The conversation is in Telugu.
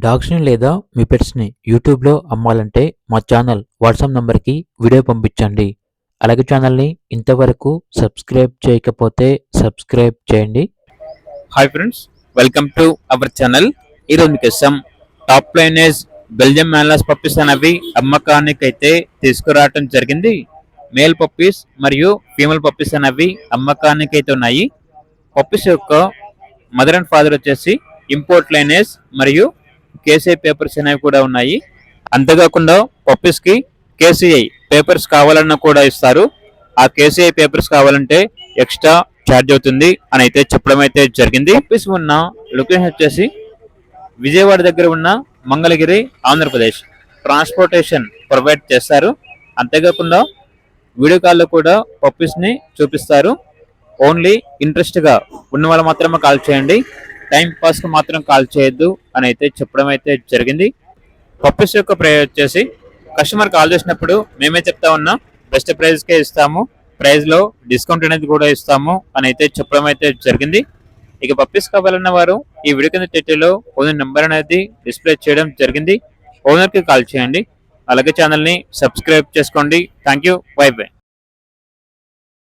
డాగ్స్‌ని లేదా మీ పెట్స్‌ని యూట్యూబ్‌లో అమ్మాలంటే మా ఛానల్ వాట్సాప్ నంబర్‌కి వీడియో పంపించండి. అలాగే ఛానల్‌ని ఇంతవరకు సబ్స్క్రైబ్ చేయకపోతే సబ్స్క్రైబ్ చేయండి. Hi friends, welcome to our channel. ఈరోజు మీకోసం టాప్ లైనేజ్ బెల్జియం మ్యాన్లాస్ పప్పీస్ అనేవి అమ్మకానికి అయితే తీసుకురావడం జరిగింది. మేల్ పప్పీస్ మరియు ఫీమేల్ పప్పీస్ అనేవి అమ్మకానికి అయితే ఉన్నాయి. పప్పీస్ యొక్క మదర్ అండ్ ఫాదర్ వచ్చేసి ఇంపోర్ట్ లైనేజ్ మరియు కేసీఐ పేపర్స్ అనేవి కూడా ఉన్నాయి. అంతేకాకుండా పప్పీస్ కి కేసీఐ పేపర్స్ కావాలన్నా కూడా ఇస్తారు. ఆ కేసీఐ పేపర్స్ కావాలంటే ఎక్స్ట్రా ఛార్జ్ అవుతుంది అని అయితే చెప్పడం అయితే జరిగింది. పప్పీస్ ఉన్న లొకేషన్ వచ్చేసి విజయవాడ దగ్గర ఉన్న మంగళగిరి, ఆంధ్రప్రదేశ్. ట్రాన్స్పోర్టేషన్ ప్రొవైడ్ చేస్తారు. అంతేకాకుండా వీడియో కాల్లో కూడా పప్పీస్ ని చూపిస్తారు. ఓన్లీ ఇంట్రెస్ట్ గా ఉన్న వాళ్ళు మాత్రమే కాల్ చేయండి, టైం పాస్ కు మాత్రం కాల్ చేయొద్దు అని అయితే చెప్పడం అయితే జరిగింది. పప్పీస్ యొక్క ప్రైస్ వచ్చేసి కస్టమర్ కాల్ చేసినప్పుడు మేమే చెప్తా ఉన్నాం, బెస్ట్ ప్రైస్ కే ఇస్తాము, ప్రైస్ లో డిస్కౌంట్ అనేది కూడా ఇస్తాము అని అయితే చెప్పడం అయితే జరిగింది. ఇక పప్పీస్ కావాలన్న వారు ఈ వీడియో కింద టైటిల్లో ఓనర్ నెంబర్ అనేది డిస్ప్లే చేయడం జరిగింది. ఓనర్ కి కాల్ చేయండి. అలాగే ఛానల్ ని సబ్స్క్రైబ్ చేసుకోండి. Thank you. By by.